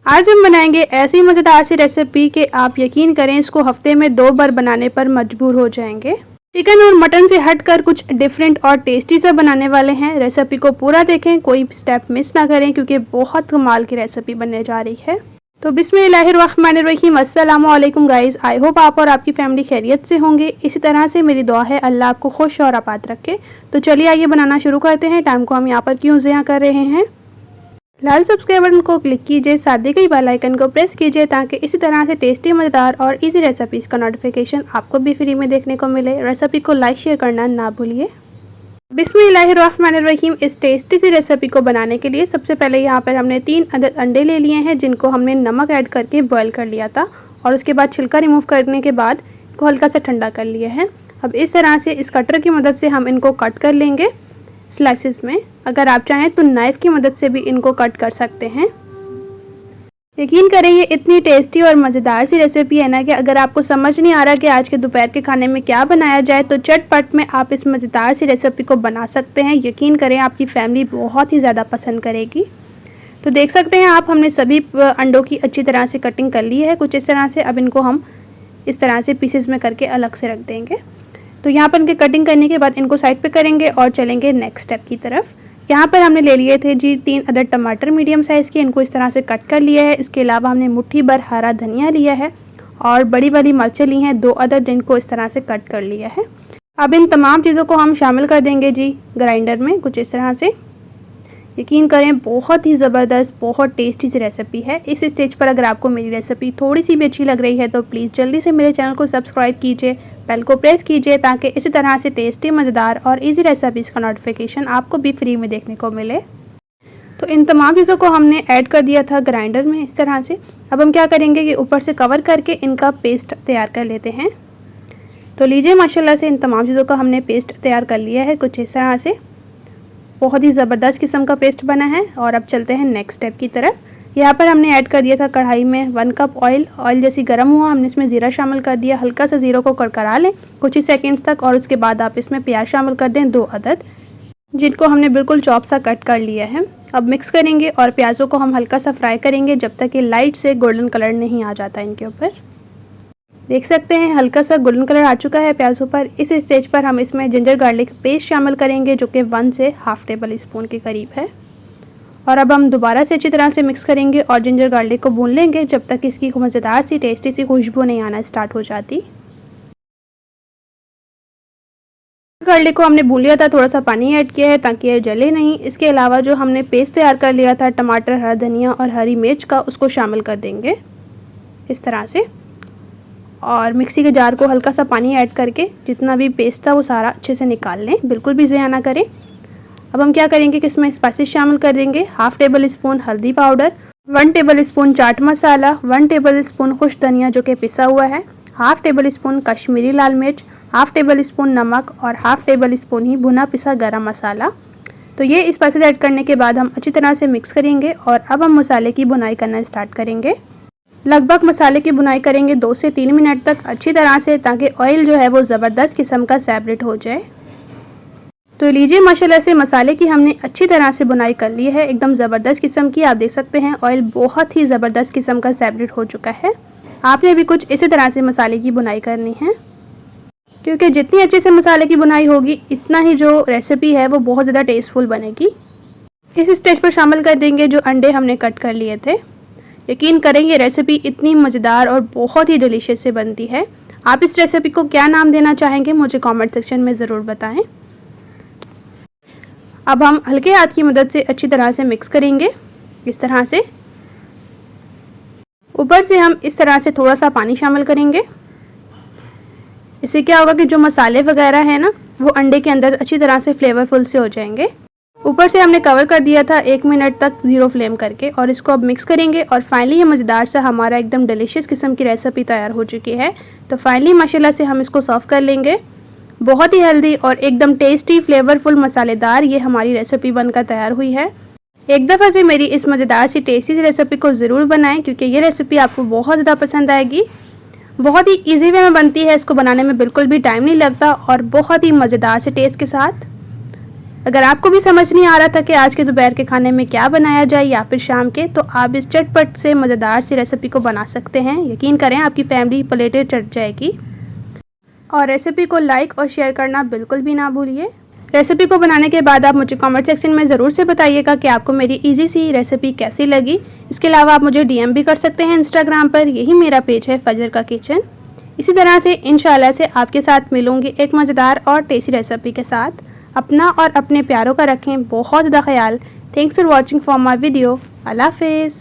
आज हम बनाएंगे ऐसी मज़ेदार सी रेसिपी कि आप यकीन करें इसको हफ्ते में 2 बार बनाने पर मजबूर हो जाएंगे। चिकन और मटन से हटकर कुछ डिफरेंट और टेस्टी सा बनाने वाले हैं। रेसिपी को पूरा देखें, कोई स्टेप मिस ना करें क्योंकि बहुत कमाल की रेसिपी बनने जा रही है। तो बिस्मिल्लाहिर्रहमानिर्रहीम, अस्सलाम वालेकुम गाइस। आई होप आप और आपकी फैमिली खैरियत से होंगे। इसी तरह से मेरी दुआ है अल्लाह आपको खुश और आबाद रखे। तो चलिए आइए बनाना शुरू करते हैं। टाइम को हम यहाँ पर क्यों ज़िया कर रहे हैं। लाल सब्सक्राइब बटन को क्लिक कीजिए, साथ ही कई बेल आइकन को प्रेस कीजिए ताकि इसी तरह से टेस्टी, मज़ेदार और इजी रेसिपीज़ का नोटिफिकेशन आपको भी फ्री में देखने को मिले। रेसिपी को लाइक शेयर करना ना भूलिए। बिस्मिल्लाहिर्रहमानिर्रहीम। इस टेस्टी सी रेसिपी को बनाने के लिए सबसे पहले यहाँ पर हमने 3 अदद अंडे ले लिए हैं जिनको हमने नमक ऐड करके बॉयल कर लिया था और उसके बाद छिलका रिमूव करने के बाद इनको हल्का सा ठंडा कर लिया है। अब इस तरह से इस कटर की मदद से हम इनको कट कर लेंगे स्लाइसेस में। अगर आप चाहें तो नाइफ़ की मदद से भी इनको कट कर सकते हैं। यकीन करें ये इतनी टेस्टी और मज़ेदार सी रेसिपी है ना कि अगर आपको समझ नहीं आ रहा कि आज के दोपहर के खाने में क्या बनाया जाए तो चटपट में आप इस मज़ेदार सी रेसिपी को बना सकते हैं। यकीन करें आपकी फैमिली बहुत ही ज़्यादा पसंद करेगी। तो देख सकते हैं आप, हमने सभी अंडों की अच्छी तरह से कटिंग कर ली है कुछ इस तरह से। अब इनको हम इस तरह से पीसेस में करके अलग से रख देंगे। तो यहाँ पर इनके कटिंग करने के बाद इनको साइड पे करेंगे और चलेंगे नेक्स्ट स्टेप की तरफ। यहाँ पर हमने ले लिए थे जी 3 अदद टमाटर मीडियम साइज़ के, इनको इस तरह से कट कर लिया है। इसके अलावा हमने मुट्ठी भर हरा धनिया लिया है और बड़ी वाली मिर्चें ली हैं 2 अदद, जिनको इस तरह से कट कर लिया है। अब इन तमाम चीज़ों को हम शामिल कर देंगे जी ग्राइंडर में कुछ इस तरह से। यकीन करें बहुत ही ज़बरदस्त, बहुत टेस्टी सी रेसिपी है। इस स्टेज पर अगर आपको मेरी रेसिपी थोड़ी सी भी अच्छी लग रही है तो प्लीज़ जल्दी से मेरे चैनल को सब्सक्राइब कीजिए, बेल को प्रेस कीजिए ताकि इसी तरह से टेस्टी, मज़ेदार और इजी रेसिपीज़ का नोटिफिकेशन आपको भी फ्री में देखने को मिले। तो इन तमाम चीज़ों को हमने ऐड कर दिया था ग्राइंडर में इस तरह से। अब हम क्या करेंगे कि ऊपर से कवर करके इनका पेस्ट तैयार कर लेते हैं। तो लीजिए माशाल्लाह से इन तमाम चीज़ों का हमने पेस्ट तैयार कर लिया है कुछ इस तरह से। बहुत ही ज़बरदस्त किस्म का पेस्ट बना है। और अब चलते हैं नेक्स्ट स्टेप की तरफ। यहाँ पर हमने ऐड कर दिया था कढ़ाई में 1 कप ऑयल। ऑयल जैसी गर्म हुआ हमने इसमें ज़ीरा शामिल कर दिया। हल्का सा ज़ीरा को कड़कड़ा लें कुछ ही सेकंड्स तक और उसके बाद आप इसमें प्याज शामिल कर दें 2 अदद, जिनको हमने बिल्कुल चॉप सा कट कर लिया है। अब मिक्स करेंगे और प्याज़ों को हम हल्का सा फ्राई करेंगे जब तक कि लाइट से गोल्डन कलर नहीं आ जाता इनके ऊपर। देख सकते हैं हल्का सा गोल्डन कलर आ चुका है प्याज़ों पर। इस स्टेज पर हम इसमें जिंजर गार्लिक पेस्ट शामिल करेंगे जो कि 1 से हाफ़ टेबल स्पून के करीब है। और अब हम दोबारा से अच्छी तरह से मिक्स करेंगे और जिंजर गार्लिक को भून लेंगे जब तक इसकी मज़ेदार सी टेस्टी सी खुशबू नहीं आना स्टार्ट हो जाती। गार्लिक को हमने भून लिया था, थोड़ा सा पानी ऐड किया है ताकि ये जले नहीं। इसके अलावा जो हमने पेस्ट तैयार कर लिया था टमाटर, हरा धनिया और हरी मिर्च का, उसको शामिल कर देंगे इस तरह से। और मिक्सी के जार को हल्का सा पानी ऐड करके जितना भी पेस्ट था वो सारा अच्छे से निकाल लें, बिल्कुल भी ज़िया ना करें। अब हम क्या करेंगे कि इसमें स्पाइसेस शामिल कर देंगे। हाफ़ टेबल स्पून हल्दी powder, 1 table spoon chaat masala, 1 table spoon खुश धनिया जो कि पिसा हुआ है, हाफ़ टेबल स्पून कश्मीरी लाल मिर्च, हाफ़ टेबल स्पून नमक और हाफ़ टेबल स्पून ही भुना पिसा गरम मसाला। तो ये स्पाइसेस ऐड करने के बाद हम अच्छी तरह से मिक्स करेंगे और अब हम मसाले की बुनाई करना स्टार्ट करेंगे। लगभग मसाले की बुनाई करेंगे 2 से 3 मिनट तक अच्छी तरह से, ताकि ऑयल जो है वो ज़बरदस्त किस्म का सेपरेट हो जाए। तो लीजिए माशाल्लाह से मसाले की हमने अच्छी तरह से बुनाई कर ली है, एकदम ज़बरदस्त किस्म की। आप देख सकते हैं ऑयल बहुत ही ज़बरदस्त किस्म का सेपरेट हो चुका है। आपने भी कुछ इसी तरह से मसाले की बुनाई करनी है, क्योंकि जितनी अच्छे से मसाले की बुनाई होगी इतना ही जो रेसिपी है वो बहुत ज़्यादा टेस्टफुल बनेगी। इस स्टेज पर शामिल कर देंगे जो अंडे हमने कट कर लिए थे। यकीन करें ये रेसिपी इतनी मज़ेदार और बहुत ही डिलीशियस से बनती है। आप इस रेसिपी को क्या नाम देना चाहेंगे मुझे कमेंट सेक्शन में ज़रूर बताएं। अब हम हल्के हाथ की मदद से अच्छी तरह से मिक्स करेंगे इस तरह से। ऊपर से हम इस तरह से थोड़ा सा पानी शामिल करेंगे। इससे क्या होगा कि जो मसाले वगैरह है ना वो अंडे के अंदर अच्छी तरह से फ्लेवरफुल से हो जाएंगे। ऊपर से हमने कवर कर दिया था 1 मिनट तक 0 फ्लेम करके और इसको अब मिक्स करेंगे और फाइनली ये मज़ेदार सा हमारा एकदम डिलीशियस किस्म की रेसिपी तैयार हो चुकी है। तो फाइनली माशाल्लाह से हम इसको सर्व कर लेंगे। बहुत ही हेल्दी और एकदम टेस्टी, फ्लेवरफुल, मसालेदार ये हमारी रेसिपी बनकर तैयार हुई है। एक दफ़ा से मेरी इस मज़ेदार सी टेस्टी सी रेसिपी को ज़रूर बनाएं क्योंकि ये रेसिपी आपको बहुत ज़्यादा पसंद आएगी। बहुत ही इजी वे में बनती है, इसको बनाने में बिल्कुल भी टाइम नहीं लगता और बहुत ही मज़ेदार से टेस्ट के साथ। अगर आपको भी समझ नहीं आ रहा था कि आज के दोपहर के खाने में क्या बनाया जाए या फिर शाम के, तो आप इस चटपट से मज़ेदार सी रेसिपी को बना सकते हैं। यकीन करें आपकी फैमिली प्लेटें चट जाएगी। और रेसिपी को लाइक और शेयर करना बिल्कुल भी ना भूलिए। रेसिपी को बनाने के बाद आप मुझे कमेंट सेक्शन में ज़रूर से बताइएगा कि आपको मेरी इजी सी रेसिपी कैसी लगी। इसके अलावा आप मुझे DM भी कर सकते हैं इंस्टाग्राम पर, यही मेरा पेज है फजर का किचन। इसी तरह से इंशाल्लाह से आपके साथ मिलूँगी एक मज़ेदार और टेस्टी रेसिपी के साथ। अपना और अपने प्यारों का रखें बहुत ज़्यादा ख्याल। Thanks for watching for my video. अल्लाह हाफिज़।